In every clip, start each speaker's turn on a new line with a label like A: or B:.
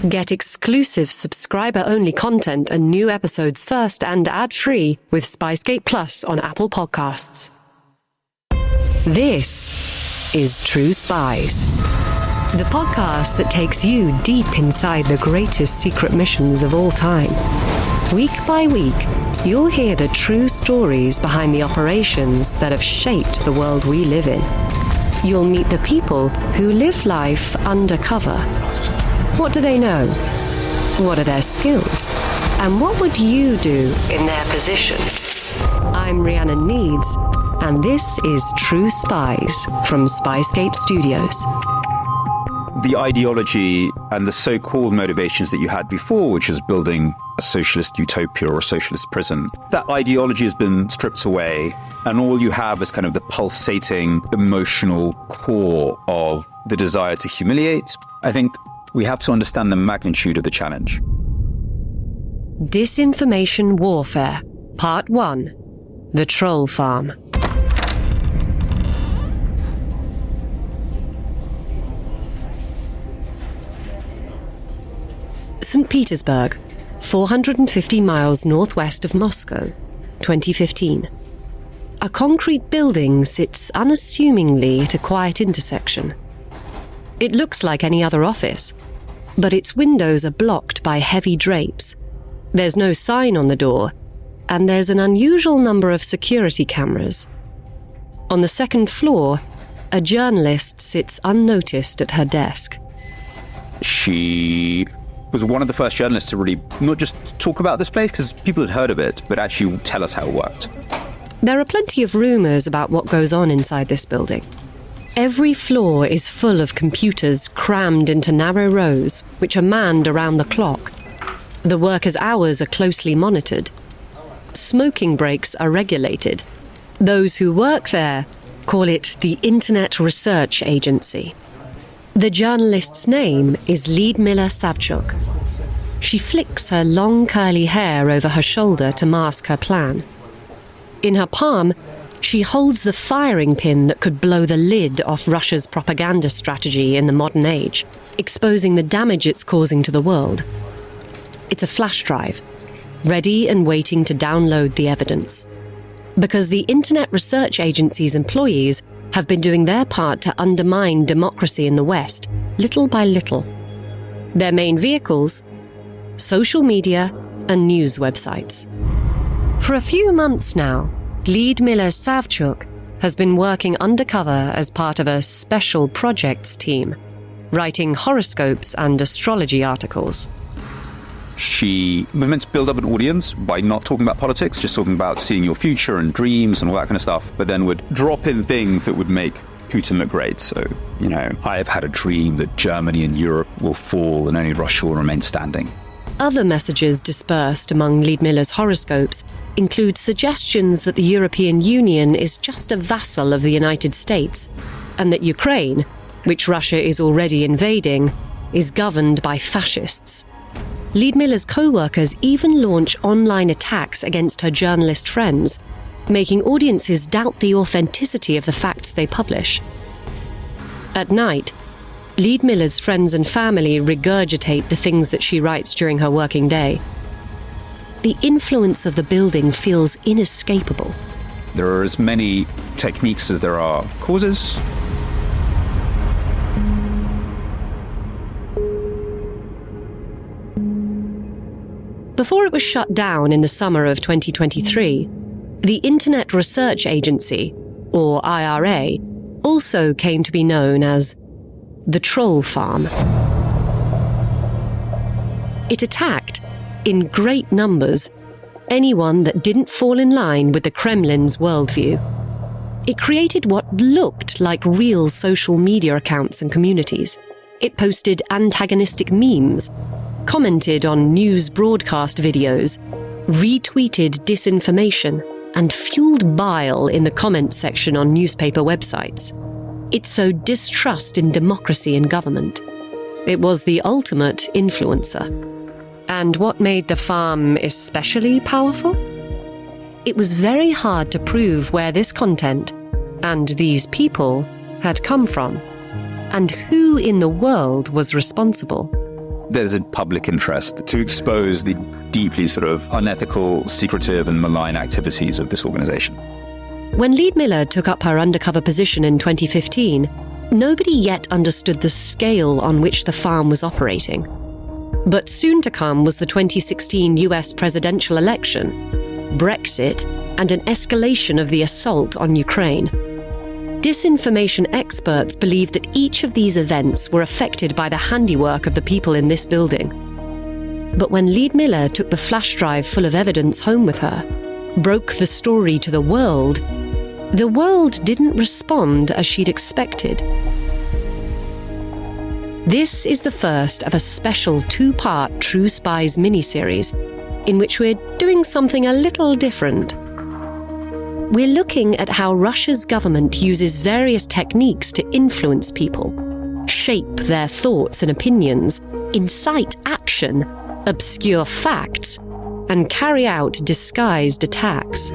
A: Get exclusive subscriber-only content and new episodes first and ad-free with Spicegate Plus on Apple Podcasts. This is True Spies, the podcast that takes you deep inside the greatest secret missions of all time. Week by week, you'll hear the true stories behind the operations that have shaped the world we live in. You'll meet the people who live life undercover. What do they know? What are their skills? And what would you do in their position? I'm Rhiannon Needs, and this is True Spies from Spicegate Studios.
B: The ideology and the so-called motivations that you had before, which is building a socialist utopia or a socialist prison, that ideology has been stripped away, and all you have is kind of the pulsating emotional core of the desire to humiliate. I think we have to understand the magnitude of the challenge.
A: Disinformation Warfare, Part 1, The Troll Farm. St. Petersburg, 450 miles northwest of Moscow, 2015. A concrete building sits unassumingly at a quiet intersection. It looks like any other office, but its windows are blocked by heavy drapes. There's no sign on the door, and there's an unusual number of security cameras. On the second floor, a journalist sits unnoticed at her desk.
B: She was one of the first journalists to really not just talk about this place, because people had heard of it, but actually tell us how it worked.
A: There are plenty of rumors about what goes on inside this building. Every floor is full of computers crammed into narrow rows, which are manned around the clock. The workers' hours are closely monitored. Smoking breaks are regulated. Those who work there call it the Internet Research Agency. The journalist's name is Lyudmila Savchuk. She flicks her long curly hair over her shoulder to mask her plan. In her palm, she holds the firing pin that could blow the lid off Russia's propaganda strategy in the modern age, exposing the damage it's causing to the world. It's a flash drive, ready and waiting to download the evidence. Because the Internet Research Agency's employees have been doing their part to undermine democracy in the West, little by little. Their main vehicles? Social media and news websites. For a few months now, Lyudmila Savchuk has been working undercover as part of a special projects team, writing horoscopes and astrology articles.
B: She was meant to build up an audience by not talking about politics, just talking about seeing your future and dreams and all that kind of stuff, but then would drop in things that would make Putin look great. So, I have had a dream that Germany and Europe will fall and only Russia will remain standing.
A: Other messages dispersed among Lyudmila's horoscopes include suggestions that the European Union is just a vassal of the United States, and that Ukraine, which Russia is already invading, is governed by fascists. Lyudmila's co-workers even launch online attacks against her journalist friends, making audiences doubt the authenticity of the facts they publish. At night, Lyudmila's friends and family regurgitate the things that she writes during her working day. The influence of the building feels inescapable.
B: There are as many techniques as there are causes.
A: Before it was shut down in the summer of 2023, the Internet Research Agency, or IRA, also came to be known as the Troll Farm. It attacked, in great numbers, anyone that didn't fall in line with the Kremlin's worldview. It created what looked like real social media accounts and communities. It posted antagonistic memes, commented on news broadcast videos, retweeted disinformation, and fueled bile in the comments section on newspaper websites. It sowed distrust in democracy and government. It was the ultimate influencer. And what made the farm especially powerful? It was very hard to prove where this content and these people had come from, and who in the world was responsible.
B: there's a public interest to expose the deeply sort of unethical, secretive and malign activities of this organization.
A: When Liedmiller took up her undercover position in 2015, nobody yet understood the scale on which the farm was operating. But soon to come was the 2016 US presidential election, Brexit, and an escalation of the assault on Ukraine. Disinformation experts believe that each of these events were affected by the handiwork of the people in this building. But when Liedmiller took the flash drive full of evidence home with her, broke the story to the world didn't respond as she'd expected. This is the first of a special 2-part True Spies miniseries, in which we're doing something a little different. We're looking at how Russia's government uses various techniques to influence people, shape their thoughts and opinions, incite action, obscure facts, and carry out disguised attacks.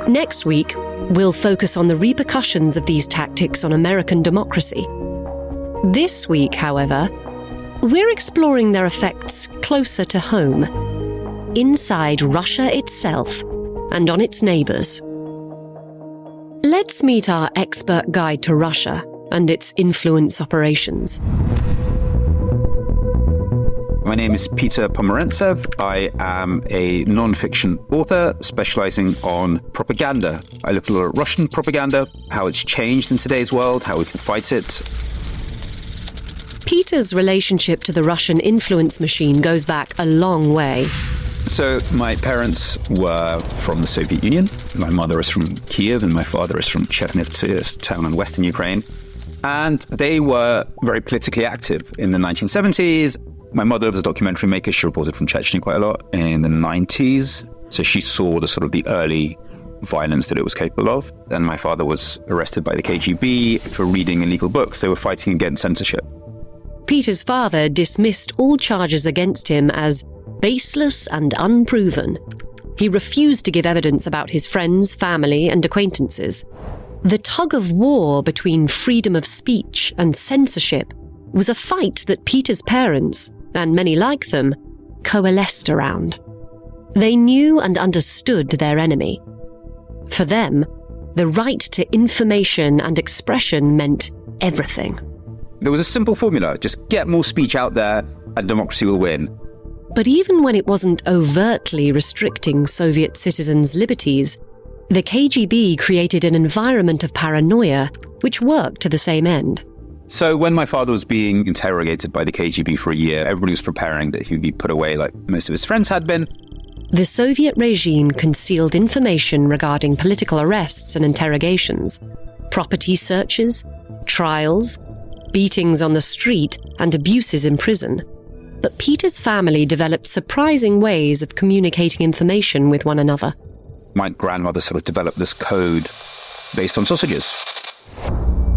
A: Next week, we'll focus on the repercussions of these tactics on American democracy. This week, however, we're exploring their effects closer to home, inside Russia itself and on its neighbours. Let's meet our expert guide to Russia and its influence operations.
B: My name is Peter Pomerantsev. I am a non-fiction author specializing on propaganda. I look at a lot at Russian propaganda, how it's changed in today's world, how we can fight it.
A: Peter's relationship to the Russian influence machine goes back a long way.
B: So my parents were from the Soviet Union. My mother is from Kiev and my father is from Chernivtsi, a town in western Ukraine. And they were very politically active in the 1970s. My mother was a documentary maker. She reported from Chechnya quite a lot in the 90s. So she saw the sort of the early violence that it was capable of. Then my father was arrested by the KGB for reading illegal books. They were fighting against censorship.
A: Peter's father dismissed all charges against him as baseless and unproven. He refused to give evidence about his friends, family, and acquaintances. The tug of war between freedom of speech and censorship was a fight that Peter's parents, and many like them, coalesced around. They knew and understood their enemy. For them, the right to information and expression meant everything.
B: There was a simple formula: just get more speech out there and democracy will win.
A: But even when it wasn't overtly restricting Soviet citizens' liberties, the KGB created an environment of paranoia which worked to the same end.
B: So when my father was being interrogated by the KGB for a year, everybody was preparing that he would be put away like most of his friends had been.
A: The Soviet regime concealed information regarding political arrests and interrogations, property searches, trials, beatings on the street, and abuses in prison. But Peter's family developed surprising ways of communicating information with one another.
B: My grandmother sort of developed this code based on sausages.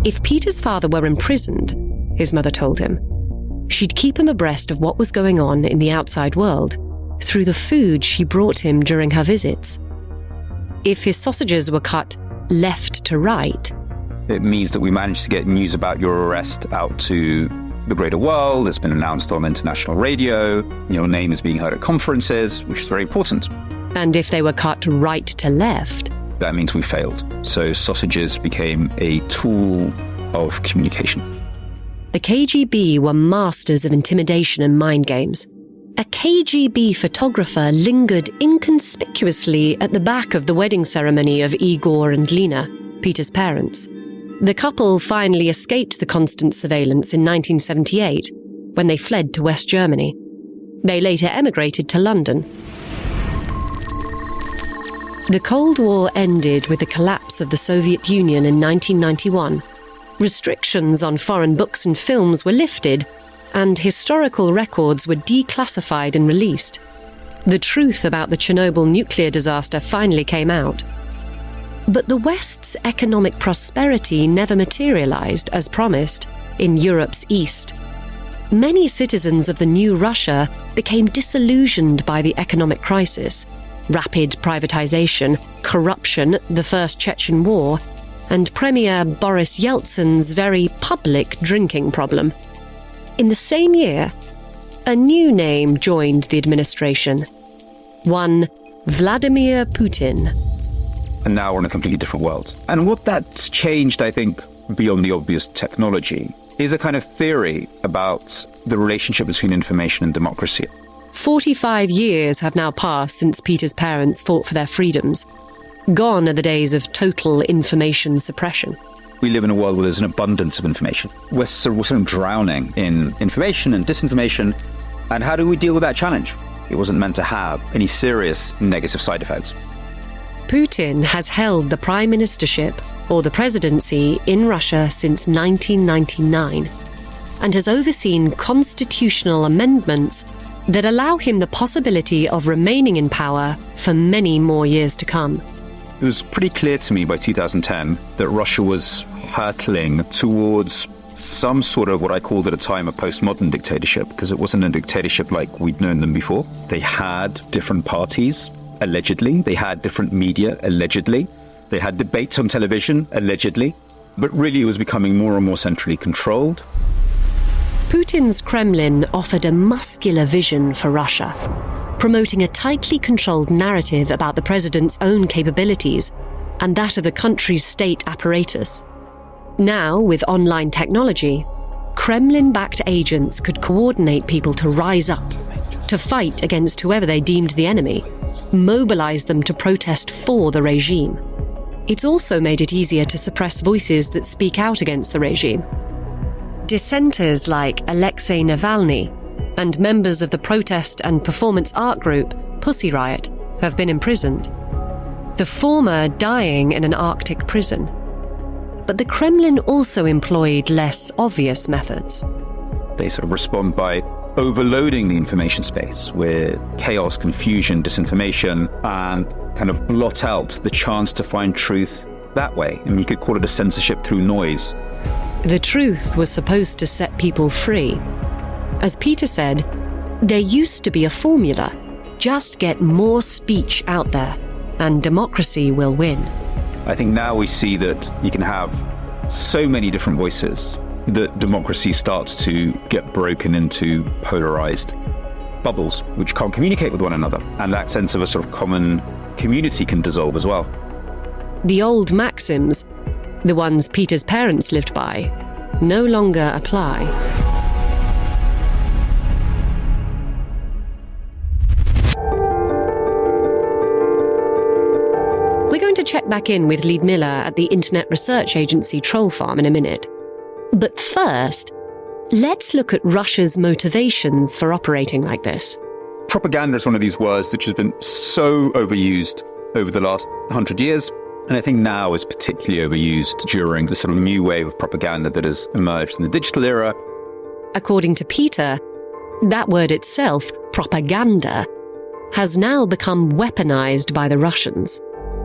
A: If Peter's father were imprisoned, his mother told him, she'd keep him abreast of what was going on in the outside world through the food she brought him during her visits. If his sausages were cut left to right,
B: it means that we managed to get news about your arrest out to the greater world. It's been announced on international radio. Your name is being heard at conferences, which is very important.
A: And if they were cut right to left,
B: that means we failed. So sausages became a tool of communication.
A: The KGB were masters of intimidation and mind games. A KGB photographer lingered inconspicuously at the back of the wedding ceremony of Igor and Lena, Peter's parents. The couple finally escaped the constant surveillance in 1978 when they fled to West Germany. They later emigrated to London. The Cold War ended with the collapse of the Soviet Union in 1991. Restrictions on foreign books and films were lifted, and historical records were declassified and released. The truth about the Chernobyl nuclear disaster finally came out. But the West's economic prosperity never materialized as promised in Europe's east. Many citizens of the new Russia became disillusioned by the economic crisis, rapid privatization, corruption, the First Chechen War, and Premier Boris Yeltsin's very public drinking problem. In the same year, A new name joined the administration. One Vladimir Putin.
B: And now we're in a completely different world. And what that's changed, I think, beyond the obvious technology, is a kind of theory about the relationship between information and democracy.
A: 45 years have now passed since Peter's parents fought for their freedoms. Gone are the days of total information suppression.
B: We live in a world where there's an abundance of information. We're sort of drowning in information and disinformation. And how do we deal with that challenge? It wasn't meant to have any serious negative side effects.
A: Putin has held the prime ministership, or the presidency, in Russia since 1999, and has overseen constitutional amendments that allow him the possibility of remaining in power for many more years to come.
B: It was pretty clear to me by 2010 that Russia was hurtling towards some sort of what I called at a time a postmodern dictatorship, because it wasn't a dictatorship like we'd known them before. They had different parties, allegedly. They had different media, allegedly. They had debates on television, allegedly. But really it was becoming more and more centrally controlled.
A: Putin's Kremlin offered a muscular vision for Russia, promoting a tightly controlled narrative about the president's own capabilities and that of the country's state apparatus. Now, with online technology, Kremlin-backed agents could coordinate people to rise up, to fight against whoever they deemed the enemy, mobilize them to protest for the regime. It's also made it easier to suppress voices that speak out against the regime. Dissenters like Alexei Navalny and members of the protest and performance art group Pussy Riot have been imprisoned, the former dying in an Arctic prison. But the Kremlin also employed less obvious methods.
B: They sort of respond by overloading the information space with chaos, confusion, disinformation, and kind of blot out the chance to find truth that way. I mean, you could call it a censorship through noise.
A: The truth was supposed to set people free. As Peter said, there used to be a formula. Just get more speech out there, and democracy will win.
B: I think now we see that you can have so many different voices that democracy starts to get broken into polarized bubbles, which can't communicate with one another. And that sense of a sort of common community can dissolve as well.
A: The old maxims, the ones Peter's parents lived by, no longer apply. We're going to check back in with Liudmila at the internet research agency Troll Farm in a minute. But first, let's look at Russia's motivations for operating like this.
B: Propaganda is one of these words which has been so overused over the last 100 years, and I think now is particularly overused during the sort of new wave of propaganda that has emerged in the digital era.
A: According to Peter, that word itself, propaganda, has now become weaponized by the Russians.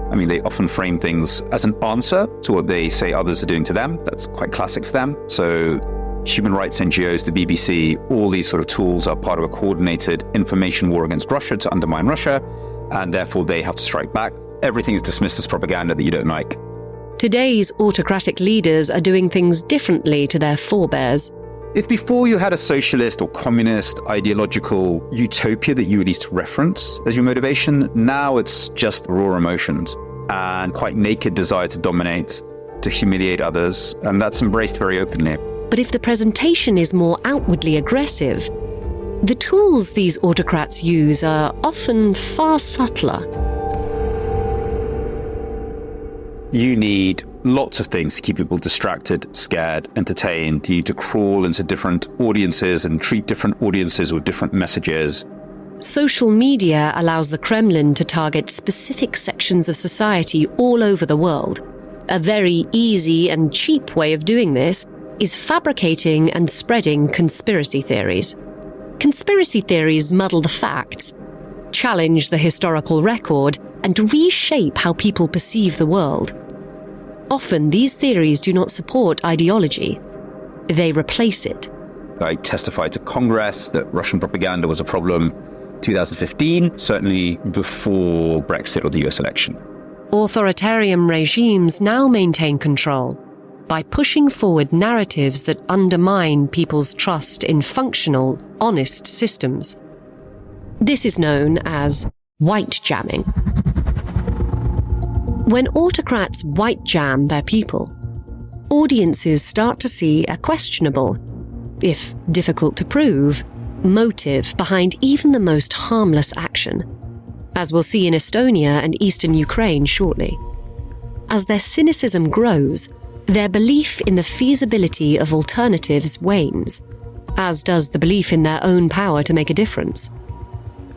B: I mean, they often frame things as an answer to what they say others are doing to them. That's quite classic for them. So human rights NGOs, the BBC, all these sort of tools are part of a coordinated information war against Russia to undermine Russia, and therefore they have to strike back. Everything is dismissed as propaganda that you don't like.
A: Today's autocratic leaders are doing things differently to their forebears.
B: If before you had a socialist or communist ideological utopia that you would least reference as your motivation, now it's just raw emotions and quite naked desire to dominate, to humiliate others, and that's embraced very openly.
A: But if the presentation is more outwardly aggressive, the tools these autocrats use are often far subtler.
B: You need lots of things to keep people distracted, scared, entertained. You need to crawl into different audiences and treat different audiences with different messages.
A: Social media allows the Kremlin to target specific sections of society all over the world. A very easy and cheap way of doing this is fabricating and spreading conspiracy theories. Conspiracy theories muddle the facts, challenge the historical record, and reshape how people perceive the world. Often, these theories do not support ideology. They replace it.
B: I testified to Congress that Russian propaganda was a problem 2015, certainly before Brexit or the US election.
A: Authoritarian regimes now maintain control, by pushing forward narratives that undermine people's trust in functional, honest systems. This is known as white jamming. When autocrats white jam their people, audiences start to see a questionable, if difficult to prove, motive behind even the most harmless action, as we'll see in Estonia and eastern Ukraine shortly. As their cynicism grows, their belief in the feasibility of alternatives wanes, as does the belief in their own power to make a difference.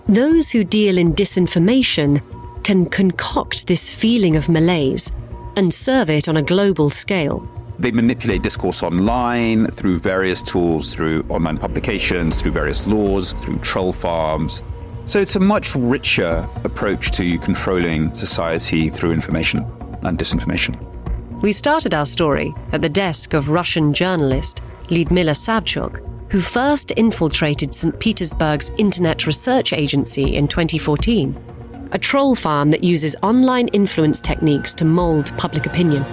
A: Those who deal in disinformation can concoct this feeling of malaise and serve it on a global scale.
B: They manipulate discourse online through various tools, through online publications, through various laws, through troll farms. So it's a much richer approach to controlling society through information and disinformation.
A: We started our story at the desk of Russian journalist Lyudmila Savchuk, who first infiltrated St. Petersburg's Internet Research Agency in 2014, a troll farm that uses online influence techniques to mold public opinion.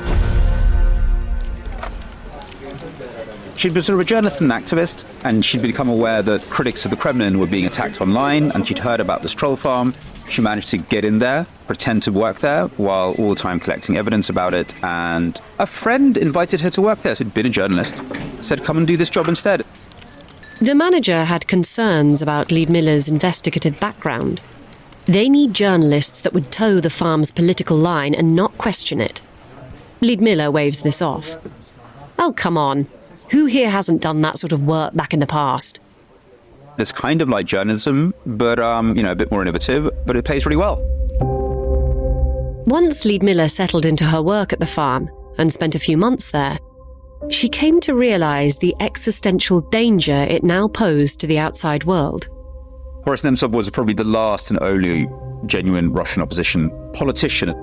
B: She'd been sort of a journalist and an activist, and she'd become aware that critics of the Kremlin were being attacked online, and she'd heard about this troll farm. She managed to get in there, pretend to work there, while all the time collecting evidence about it, and a friend invited her to work there, so he'd been a journalist, said, come and do this job instead.
A: The manager had concerns about Lyudmila's investigative background. They need journalists that would toe the farm's political line and not question it. Lyudmila waves this off. Oh, come on. Who here hasn't done that sort of work back in the past?
B: It's kind of like journalism, but, a bit more innovative, but it pays really well.
A: Once Lyudmila settled into her work at the farm and spent a few months there, she came to realize the existential danger it now posed to the outside world.
B: Boris Nemtsov was probably the last and only genuine Russian opposition politician.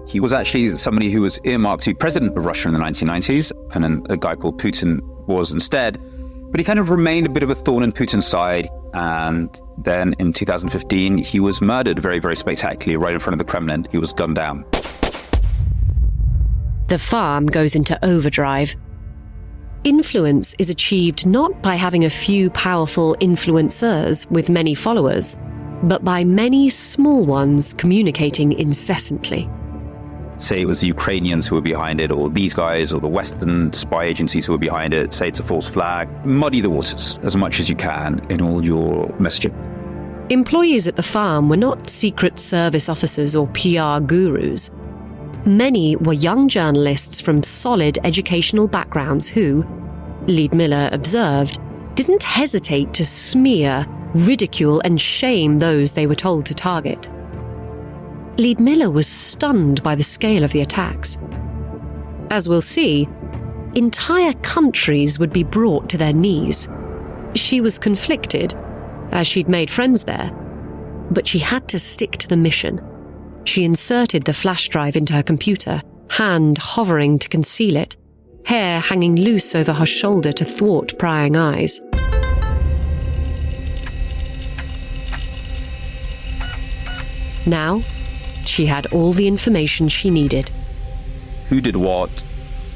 B: He was actually somebody who was earmarked to be president of Russia in the 1990s, and then a guy called Putin was instead. But he kind of remained a bit of a thorn in Putin's side, and then in 2015, he was murdered very, very spectacularly right in front of the Kremlin. He was gunned down.
A: The farm goes into overdrive. Influence is achieved not by having a few powerful influencers with many followers, but by many small ones communicating incessantly.
B: Say it was the Ukrainians who were behind it, or these guys, or the Western spy agencies who were behind it. Say it's a false flag. Muddy the waters as much as you can in all your messaging.
A: Employees at the farm were not Secret Service officers or PR gurus. Many were young journalists from solid educational backgrounds who, Lyudmila observed, didn't hesitate to smear, ridicule and shame those they were told to target. Lyudmila was stunned by the scale of the attacks. As we'll see, entire countries would be brought to their knees. She was conflicted, as she'd made friends there, but she had to stick to the mission. She inserted the flash drive into her computer, hand hovering to conceal it, hair hanging loose over her shoulder to thwart prying eyes. Now, she had all the information she needed.
B: Who did what,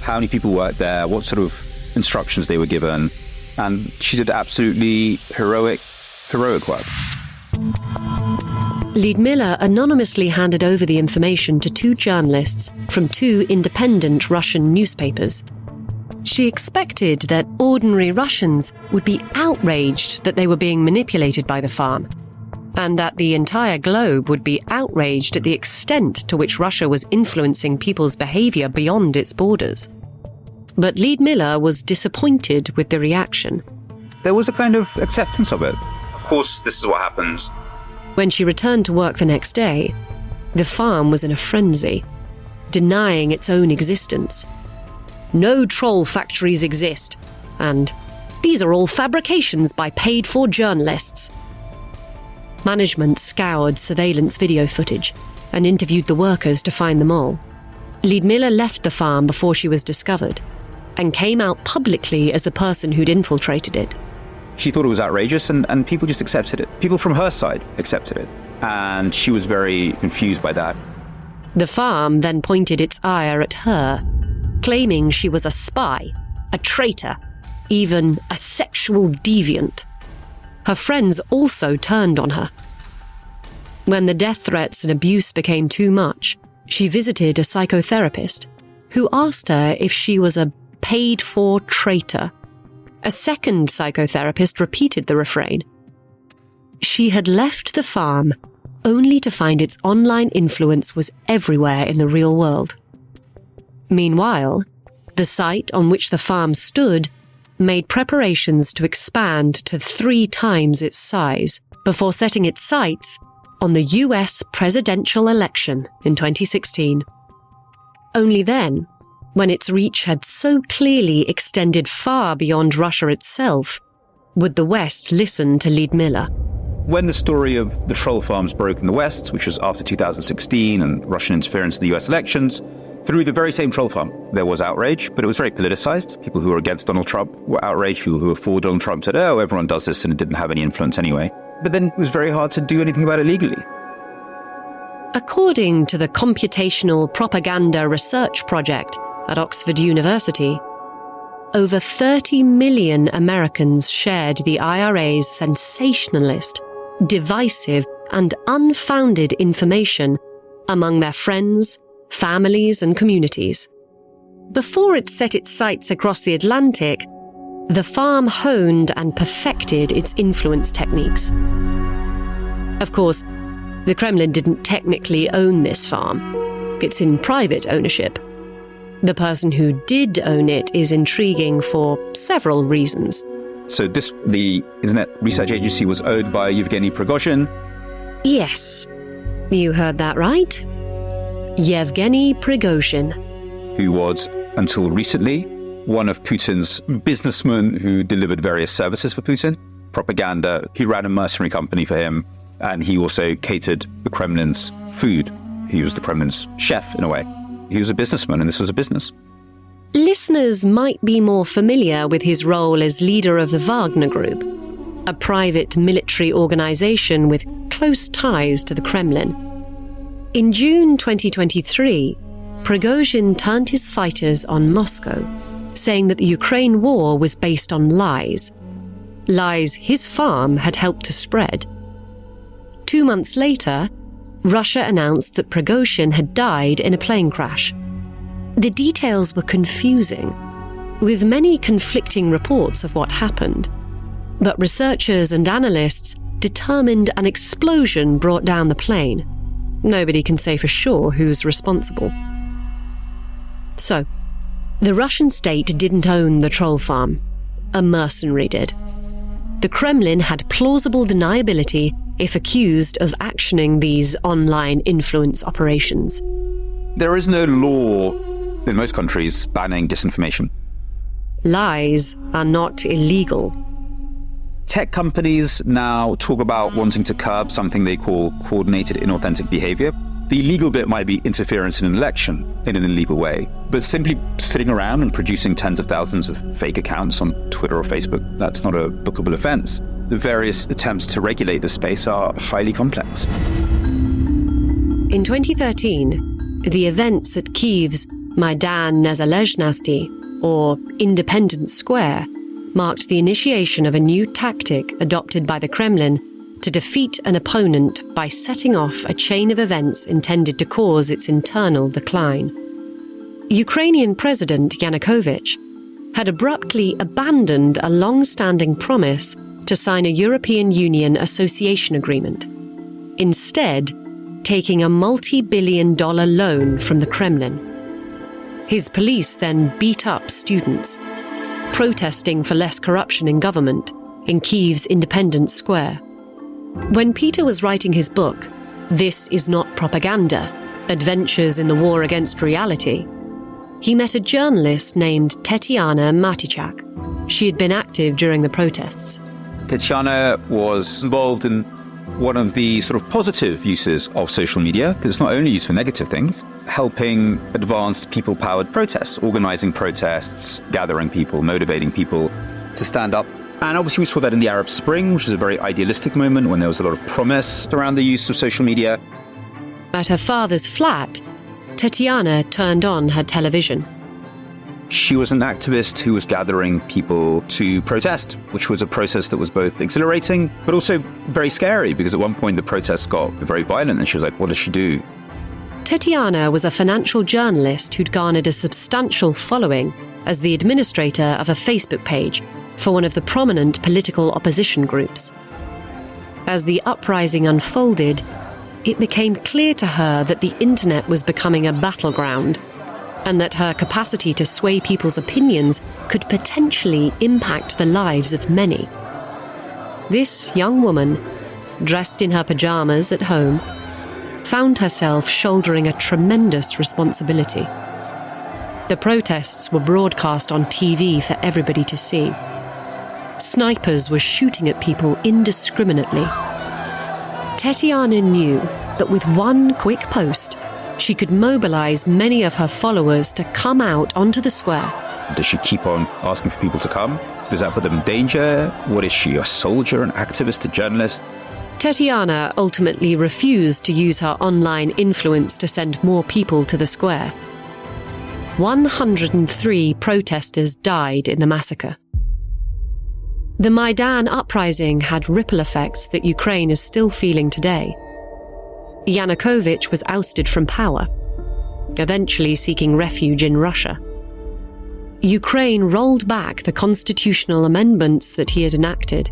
B: how many people worked there, what sort of instructions they were given, and she did absolutely heroic work.
A: Lyudmila anonymously handed over the information to two journalists from two independent Russian newspapers. She expected that ordinary Russians would be outraged that they were being manipulated by the farm, and that the entire globe would be outraged at the extent to which Russia was influencing people's behavior beyond its borders. But Lyudmila was disappointed with the reaction.
B: There was a kind of acceptance of it. Of course, this is what happens.
A: When she returned to work the next day, the farm was in a frenzy, denying its own existence. No troll factories exist, and these are all fabrications by paid-for journalists. Management scoured surveillance video footage and interviewed the workers to find them all. Lyudmila left the farm before she was discovered and came out publicly as the person who'd infiltrated it.
B: She thought it was outrageous, and people just accepted it. People from her side accepted it, and she was very confused by that.
A: The farm then pointed its ire at her, claiming she was a spy, a traitor, even a sexual deviant. Her friends also turned on her. When the death threats and abuse became too much, she visited a psychotherapist who asked her if she was a paid-for traitor. A second psychotherapist repeated the refrain. She had left the farm only to find its online influence was everywhere in the real world. Meanwhile, the site on which the farm stood made preparations to expand to 3 times its size before setting its sights on the US presidential election in 2016. Only then, when its reach had so clearly extended far beyond Russia itself, would the West listen to Lyudmila.
B: When the story of the troll farms broke in the West, which was after 2016 and Russian interference in the US elections, through the very same troll farm, there was outrage, but it was very politicized. People who were against Donald Trump were outraged. People who were for Donald Trump said, oh, everyone does this, and it didn't have any influence anyway. But then it was very hard to do anything about it legally.
A: According to the Computational Propaganda Research Project at Oxford University, over 30 million Americans shared the IRA's sensationalist, divisive, and unfounded information among their friends, families, and communities. Before it set its sights across the Atlantic, the farm honed and perfected its influence techniques. Of course, the Kremlin didn't technically own this farm. It's in private ownership. The person who did own it is intriguing for several reasons.
B: So the Internet Research Agency was owned by Yevgeny Prigozhin?
A: Yes, you heard that right. Yevgeny Prigozhin.
B: Who was, until recently, one of Putin's businessmen who delivered various services for Putin, propaganda. He ran a mercenary company for him, and he also catered the Kremlin's food. He was the Kremlin's chef, in a way. He was a businessman, and this was a business.
A: Listeners might be more familiar with his role as leader of the Wagner Group, a private military organization with close ties to the Kremlin. In June 2023, Prigozhin turned his fighters on Moscow, saying that the Ukraine war was based on lies. Lies his farm had helped to spread. 2 months later, Russia announced that Prigozhin had died in a plane crash. The details were confusing, with many conflicting reports of what happened. But researchers and analysts determined an explosion brought down the plane. Nobody can say for sure who's responsible. So, the Russian state didn't own the troll farm. A mercenary did. The Kremlin had plausible deniability if accused of actioning these online influence operations.
B: There is no law in most countries banning disinformation.
A: Lies are not illegal.
B: Tech companies now talk about wanting to curb something they call coordinated inauthentic behavior. The illegal bit might be interference in an election in an illegal way, but simply sitting around and producing tens of thousands of fake accounts on Twitter or Facebook, that's not a bookable offense. The various attempts to regulate the space are highly complex.
A: In 2013, the events at Kyiv's Maidan and or Independence Square, marked the initiation of a new tactic adopted by the Kremlin to defeat an opponent by setting off a chain of events intended to cause its internal decline. Ukrainian President Yanukovych had abruptly abandoned a long-standing promise to sign a European Union association agreement, instead taking a multi-billion-dollar loan from the Kremlin. His police then beat up students, protesting for less corruption in government in Kyiv's Independence Square. When Peter was writing his book, This Is Not Propaganda: Adventures in the War Against Reality, he met a journalist named Tetiana Matichak. She had been active during the protests.
B: Tetiana was involved in one of the sort of positive uses of social media, because it's not only used for negative things, helping advance people-powered protests, organizing protests, gathering people, motivating people to stand up. And obviously we saw that in the Arab Spring, which is a very idealistic moment when there was a lot of promise around the use of social media.
A: At her father's flat, Tetiana turned on her television.
B: She was an activist who was gathering people to protest, which was a process that was both exhilarating, but also very scary, because at one point the protests got very violent and she was like, what does she do?
A: Tetiana was a financial journalist who'd garnered a substantial following as the administrator of a Facebook page for one of the prominent political opposition groups. As the uprising unfolded, it became clear to her that the internet was becoming a battleground, and that her capacity to sway people's opinions could potentially impact the lives of many. This young woman, dressed in her pajamas at home, found herself shouldering a tremendous responsibility. The protests were broadcast on TV for everybody to see. Snipers were shooting at people indiscriminately. Tetiana knew that with one quick post, she could mobilize many of her followers to come out onto the square.
B: Does she keep on asking for people to come? Does that put them in danger? What is she, a soldier, an activist, a journalist?
A: Tetiana ultimately refused to use her online influence to send more people to the square. 103 protesters died in the massacre. The Maidan uprising had ripple effects that Ukraine is still feeling today. Yanukovych was ousted from power, eventually seeking refuge in Russia. Ukraine rolled back the constitutional amendments that he had enacted.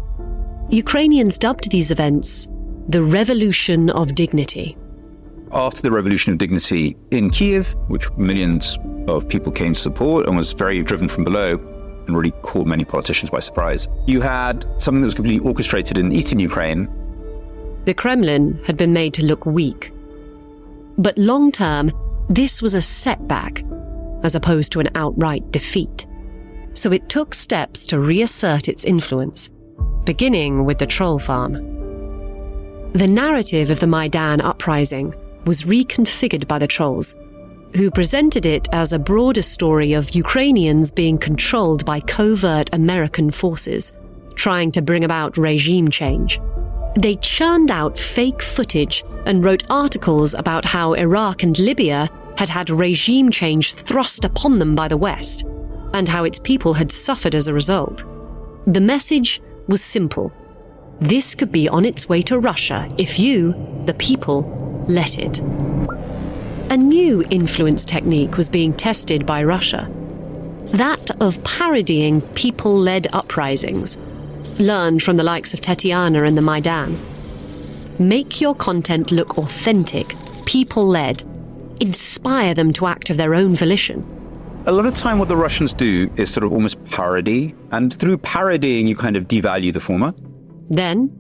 A: Ukrainians dubbed these events the Revolution of Dignity.
B: After the Revolution of Dignity in Kiev, which millions of people came to support and was very driven from below and really caught many politicians by surprise, you had something that was completely orchestrated in eastern Ukraine.
A: The Kremlin had been made to look weak. But long-term, this was a setback, as opposed to an outright defeat. So it took steps to reassert its influence, beginning with the troll farm. The narrative of the Maidan uprising was reconfigured by the trolls, who presented it as a broader story of Ukrainians being controlled by covert American forces, trying to bring about regime change. They churned out fake footage and wrote articles about how Iraq and Libya had had regime change thrust upon them by the West, and how its people had suffered as a result. The message was simple. This could be on its way to Russia if you, the people, let it. A new influence technique was being tested by Russia. That of parodying people-led uprisings, learned from the likes of Tetiana and the Maidan. Make your content look authentic, people-led. Inspire them to act of their own volition.
B: A lot of time what the Russians do is sort of almost parody, and through parodying you kind of devalue the former.
A: Then,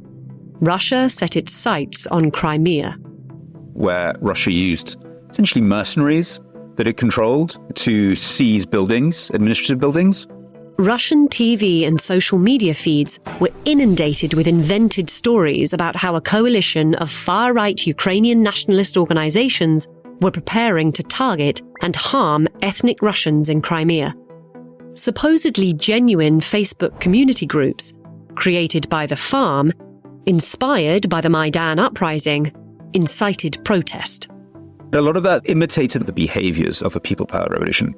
A: Russia set its sights on Crimea,
B: where Russia used essentially mercenaries that it controlled to seize buildings, administrative buildings.
A: Russian TV and social media feeds were inundated with invented stories about how a coalition of far-right Ukrainian nationalist organizations were preparing to target and harm ethnic Russians in Crimea. Supposedly genuine Facebook community groups, created by the farm, inspired by the Maidan uprising, incited protest.
B: A lot of that imitated the behaviors of a people power revolution.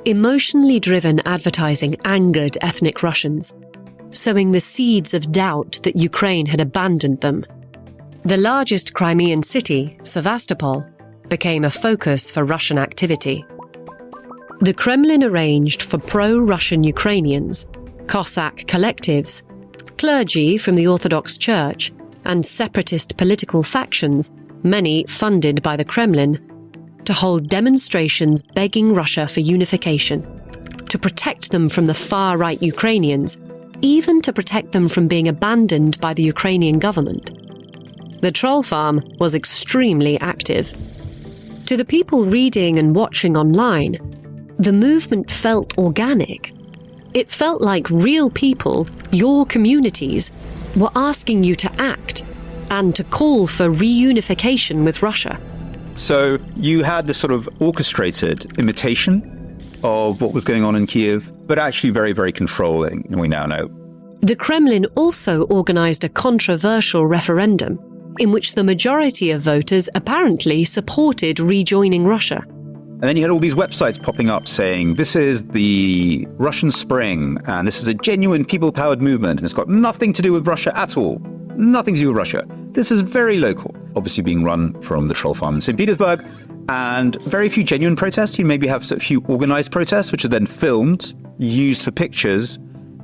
A: Emotionally driven advertising angered ethnic Russians, sowing the seeds of doubt that Ukraine had abandoned them. The largest Crimean city, Sevastopol, became a focus for Russian activity. The Kremlin arranged for pro-Russian Ukrainians, Cossack collectives, clergy from the Orthodox Church, and separatist political factions, many funded by the Kremlin, to hold demonstrations begging Russia for unification, to protect them from the far-right Ukrainians, even to protect them from being abandoned by the Ukrainian government. The troll farm was extremely active. To the people reading and watching online, the movement felt organic. It felt like real people, your communities, were asking you to act and to call for reunification with Russia.
B: So you had this sort of orchestrated imitation of what was going on in Kiev, but actually very, very controlling, and we now know.
A: The Kremlin also organized a controversial referendum in which the majority of voters apparently supported rejoining Russia.
B: And then you had all these websites popping up saying, this is the Russian Spring, and this is a genuine people-powered movement, and it's got nothing to do with Russia at all. Nothing to do with Russia. This is very local, obviously being run from the troll farm in St. Petersburg, and very few genuine protests. You maybe have a few organized protests, which are then filmed, used for pictures,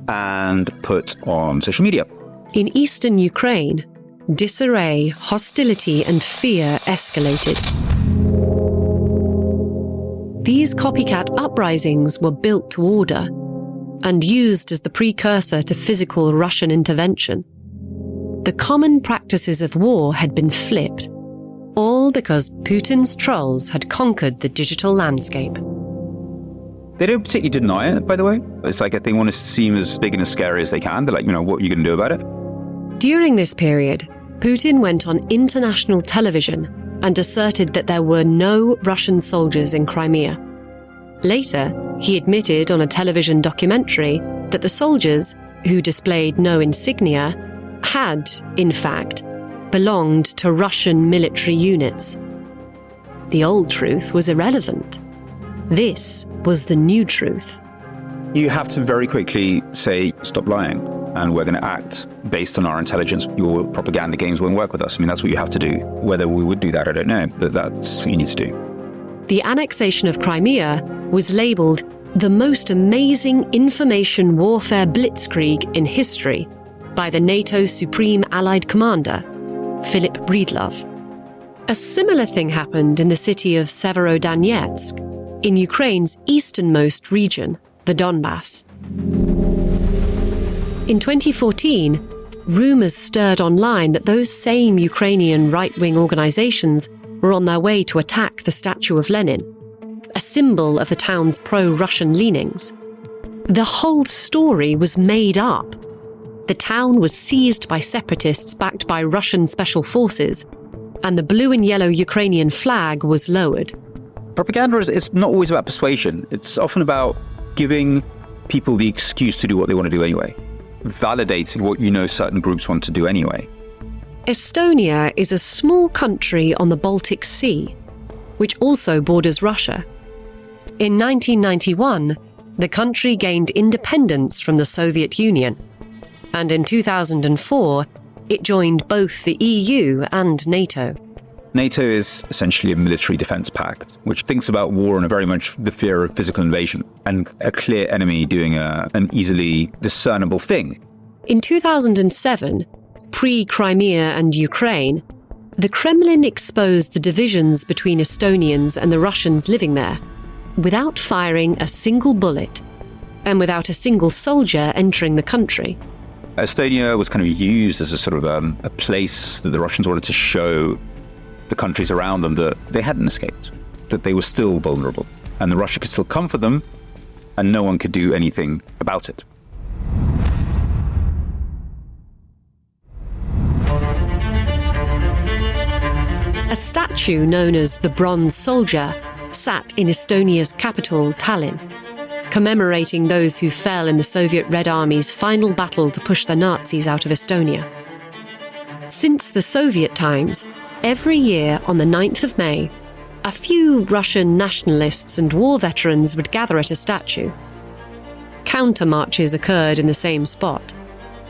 B: and put on social media.
A: In eastern Ukraine, disarray, hostility, and fear escalated. These copycat uprisings were built to order and used as the precursor to physical Russian intervention. The common practices of war had been flipped, all because Putin's trolls had conquered the digital landscape.
B: They don't particularly deny it, by the way. It's like they want to seem as big and as scary as they can. They're like, what are you going to do about it?
A: During this period, Putin went on international television and asserted that there were no Russian soldiers in Crimea. Later, he admitted on a television documentary that the soldiers, who displayed no insignia, had, in fact, belonged to Russian military units. The old truth was irrelevant. This was the new truth.
B: You have to very quickly say, stop lying, and we're going to act based on our intelligence. Your propaganda games won't work with us. That's what you have to do. Whether we would do that, I don't know, but that's what you need to do.
A: The annexation of Crimea was labelled the most amazing information warfare blitzkrieg in history by the NATO Supreme Allied Commander, Philip Breedlove. A similar thing happened in the city of Severodonetsk, in Ukraine's easternmost region, the Donbass. In 2014, rumours stirred online that those same Ukrainian right-wing organisations were on their way to attack the statue of Lenin, a symbol of the town's pro-Russian leanings. The whole story was made up. The town was seized by separatists backed by Russian special forces, and the blue and yellow Ukrainian flag was lowered.
B: Propaganda is not always about persuasion. It's often about giving people the excuse to do what they want to do anyway, validating what certain groups want to do anyway.
A: Estonia is a small country on the Baltic Sea, which also borders Russia. In 1991, the country gained independence from the Soviet Union, and in 2004, it joined both the EU and NATO.
B: NATO is essentially a military defense pact, which thinks about war in a very much the fear of physical invasion and a clear enemy doing an easily discernible thing.
A: In 2007, pre-Crimea and Ukraine, the Kremlin exposed the divisions between Estonians and the Russians living there, without firing a single bullet and without a single soldier entering the country.
B: Estonia was kind of used as a sort of a place that the Russians wanted to show the countries around them that they hadn't escaped, that they were still vulnerable, and that Russia could still come for them, and no one could do anything about it.
A: A statue known as the Bronze Soldier sat in Estonia's capital, Tallinn, commemorating those who fell in the Soviet Red Army's final battle to push the Nazis out of Estonia. Since the Soviet times, every year on the 9th of May, a few Russian nationalists and war veterans would gather at a statue. Counter-marches occurred in the same spot.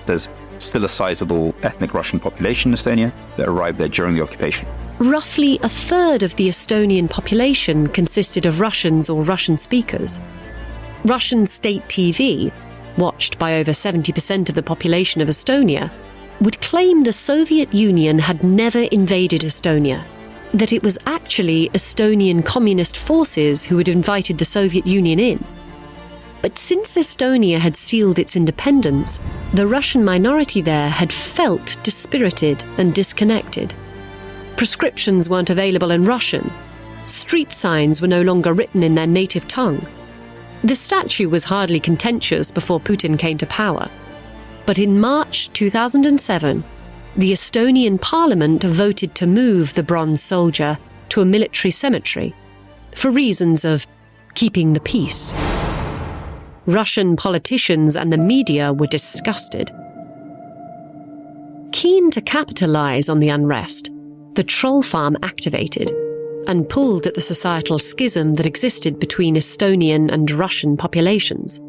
B: There's still a sizable ethnic Russian population in Estonia that arrived there during the occupation.
A: Roughly a third of the Estonian population consisted of Russians or Russian speakers. Russian state TV, watched by over 70% of the population of Estonia, would claim the Soviet Union had never invaded Estonia, that it was actually Estonian communist forces who had invited the Soviet Union in. But since Estonia had sealed its independence, the Russian minority there had felt dispirited and disconnected. Prescriptions weren't available in Russian. Street signs were no longer written in their native tongue. The statue was hardly contentious before Putin came to power. But in March 2007, the Estonian parliament voted to move the Bronze Soldier to a military cemetery for reasons of keeping the peace. Russian politicians and the media were disgusted. Keen to capitalize on the unrest, the troll farm activated and pulled at the societal schism that existed between Estonian and Russian populations.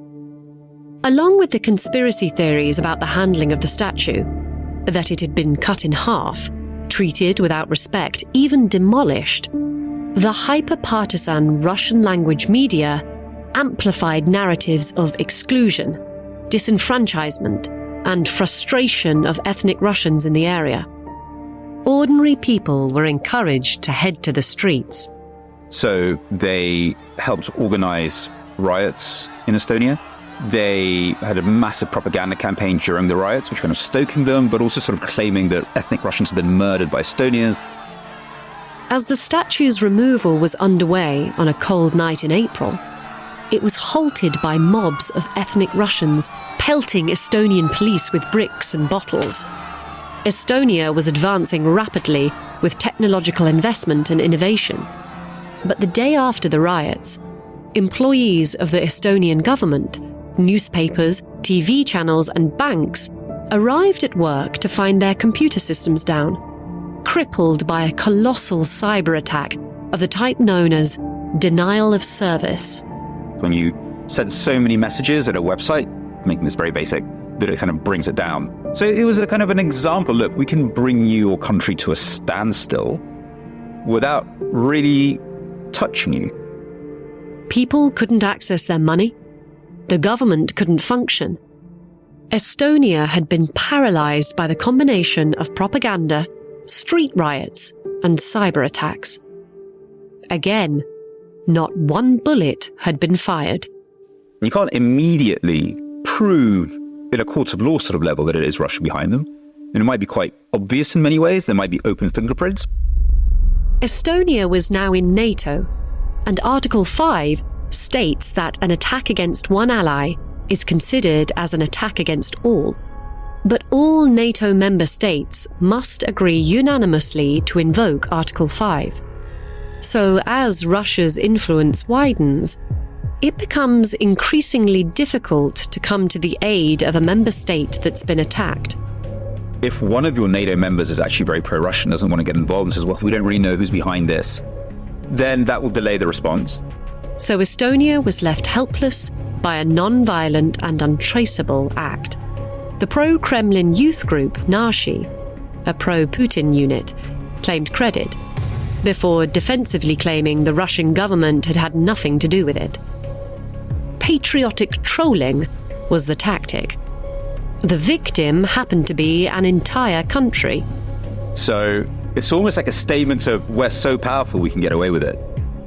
A: Along with the conspiracy theories about the handling of the statue, that it had been cut in half, treated without respect, even demolished, the hyper-partisan Russian-language media amplified narratives of exclusion, disenfranchisement, and frustration of ethnic Russians in the area. Ordinary people were encouraged to head to the streets.
B: So they helped organize riots in Estonia. They had a massive propaganda campaign during the riots, which kind of stoking them, but also sort of claiming that ethnic Russians had been murdered by Estonians.
A: As the statue's removal was underway on a cold night in April, it was halted by mobs of ethnic Russians pelting Estonian police with bricks and bottles. Estonia was advancing rapidly with technological investment and innovation. But the day after the riots, employees of the Estonian government, newspapers, TV channels, and banks arrived at work to find their computer systems down, crippled by a colossal cyber attack of the type known as denial of service.
B: When you send so many messages at a website, making this very basic, that it kind of brings it down. So it was a kind of an example, look, we can bring your country to a standstill without really touching you.
A: People couldn't access their money. The government couldn't function. Estonia had been paralyzed by the combination of propaganda, street riots, and cyber attacks. Again, not one bullet had been fired.
B: You can't immediately prove in a court of law sort of level that it is Russia behind them. And it might be quite obvious in many ways. There might be open fingerprints.
A: Estonia was now in NATO, and Article 5 states that an attack against one ally is considered as an attack against all. But all NATO member states must agree unanimously to invoke Article 5. So as Russia's influence widens, it becomes increasingly difficult to come to the aid of a member state that's been attacked.
B: If one of your NATO members is actually very pro-Russian, doesn't want to get involved and says, well, we don't really know who's behind this, then that will delay the response.
A: So Estonia was left helpless by a non-violent and untraceable act. The pro-Kremlin youth group Nashi, a pro-Putin unit, claimed credit, before defensively claiming the Russian government had had nothing to do with it. Patriotic trolling was the tactic. The victim happened to be an entire country.
B: So it's almost like a statement of, we're so powerful we can get away with it.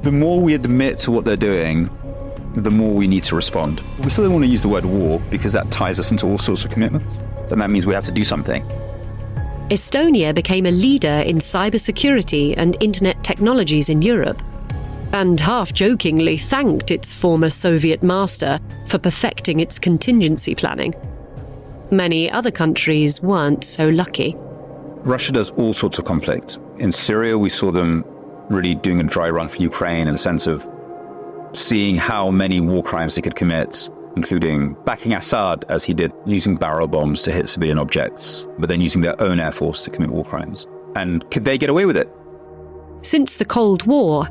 B: The more we admit to what they're doing, the more we need to respond. We still don't want to use the word war because that ties us into all sorts of commitments. And that means we have to do something.
A: Estonia became a leader in cybersecurity and internet technologies in Europe, and half-jokingly thanked its former Soviet master for perfecting its contingency planning. Many other countries weren't so lucky.
B: Russia does all sorts of conflict. In Syria, we saw them really doing a dry run for Ukraine in the sense of seeing how many war crimes they could commit, including backing Assad as he did, using barrel bombs to hit civilian objects, but then using their own air force to commit war crimes. And could they get away with it?
A: Since the Cold War,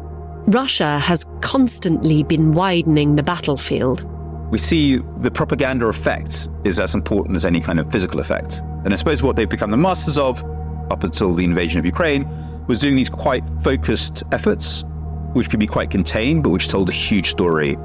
A: Russia has constantly been widening the battlefield.
B: We see the propaganda effect is as important as any kind of physical effect. And I suppose what they've become the masters of, up until the invasion of Ukraine, was doing these quite focused efforts, which could be quite contained, but which told a huge story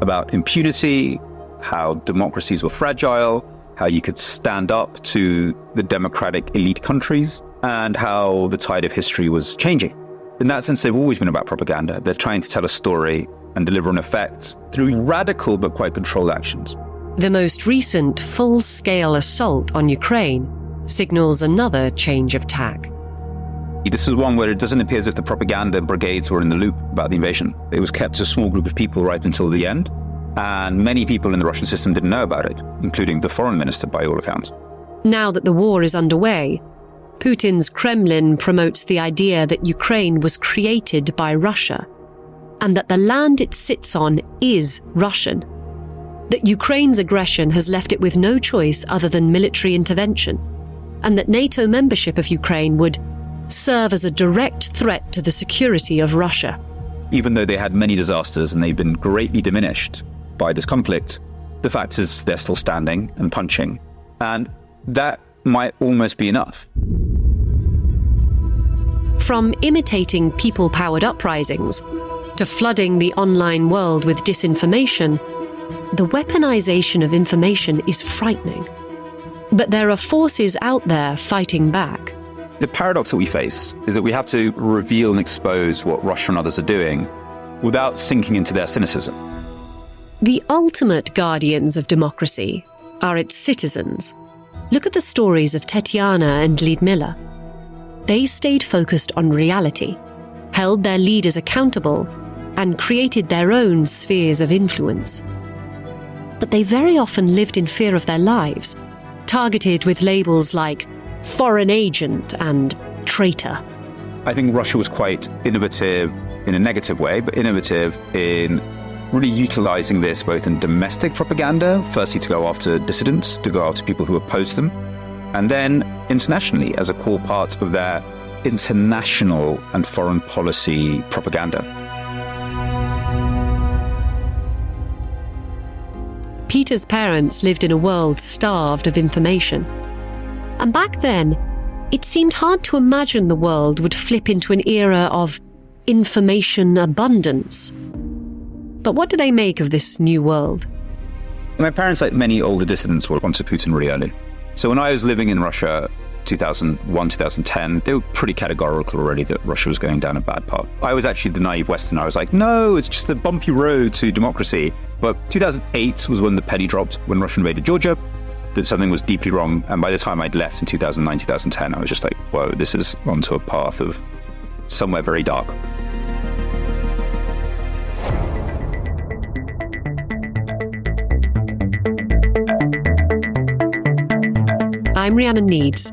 B: about impunity, how democracies were fragile, how you could stand up to the democratic elite countries, and how the tide of history was changing. In that sense, they've always been about propaganda. They're trying to tell a story and deliver an effect through radical but quite controlled actions.
A: The most recent full-scale assault on Ukraine signals another change of tack.
B: This is one where it doesn't appear as if the propaganda brigades were in the loop about the invasion. It was kept to a small group of people right until the end, and many people in the Russian system didn't know about it, including the foreign minister by all accounts.
A: Now that the war is underway, Putin's Kremlin promotes the idea that Ukraine was created by Russia, and that the land it sits on is Russian. That Ukraine's aggression has left it with no choice other than military intervention, and that NATO membership of Ukraine would serve as a direct threat to the security of Russia.
B: Even though they had many disasters and they've been greatly diminished by this conflict, the fact is they're still standing and punching. And that might almost be enough.
A: From imitating people-powered uprisings to flooding the online world with disinformation, the weaponization of information is frightening. But there are forces out there fighting back.
B: The paradox that we face is that we have to reveal and expose what Russia and others are doing without sinking into their cynicism.
A: The ultimate guardians of democracy are its citizens. Look at the stories of Tetiana and Lyudmila. They stayed focused on reality, held their leaders accountable, and created their own spheres of influence. But they very often lived in fear of their lives, targeted with labels like foreign agent and traitor.
B: I think Russia was quite innovative in a negative way, but innovative in really utilizing this both in domestic propaganda, firstly to go after dissidents, to go after people who oppose them, and then internationally as a core part of their international and foreign policy propaganda.
A: Peter's parents lived in a world starved of information. And back then, it seemed hard to imagine the world would flip into an era of information abundance. But what do they make of this new world?
B: My parents, like many older dissidents, were onto Putin really early. So when I was living in Russia, 2001, 2010, they were pretty categorical already that Russia was going down a bad path. I was actually the naive Westerner. I was like, no, it's just a bumpy road to democracy. But 2008 was when the penny dropped, when Russia invaded Georgia, that something was deeply wrong. And by the time I'd left in 2009, 2010, I was just like, whoa, this is onto a path of somewhere very dark.
A: I'm Rhiannon Needs.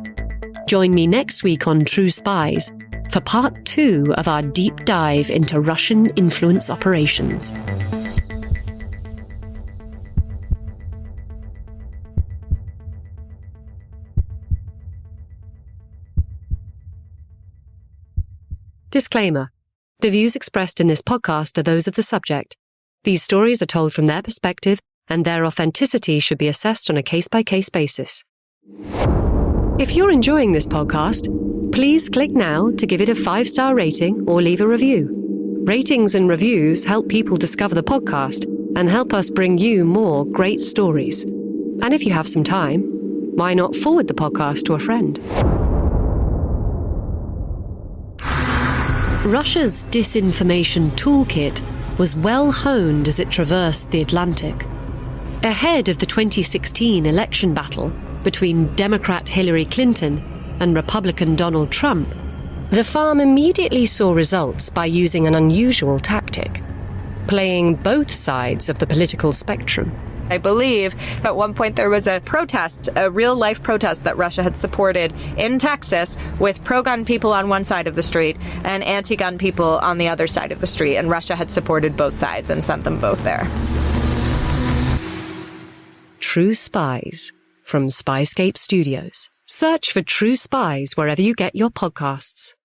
A: Join me next week on True Spies for part 2 of our deep dive into Russian influence operations. Disclaimer. The views expressed in this podcast are those of the subject. These stories are told from their perspective, and their authenticity should be assessed on a case-by-case basis. If you're enjoying this podcast, please click now to give it a 5-star rating or leave a review. Ratings and reviews help people discover the podcast and help us bring you more great stories. And if you have some time, why not forward the podcast to a friend? Russia's disinformation toolkit was well honed as it traversed the Atlantic. Ahead of the 2016 election battle between Democrat Hillary Clinton and Republican Donald Trump, the farm immediately saw results by using an unusual tactic, playing both sides of the political spectrum.
C: I believe at one point there was a protest, a real-life protest that Russia had supported in Texas with pro-gun people on one side of the street and anti-gun people on the other side of the street, and Russia had supported both sides and sent them both there.
A: True Spies from Spyscape Studios. Search for True Spies wherever you get your podcasts.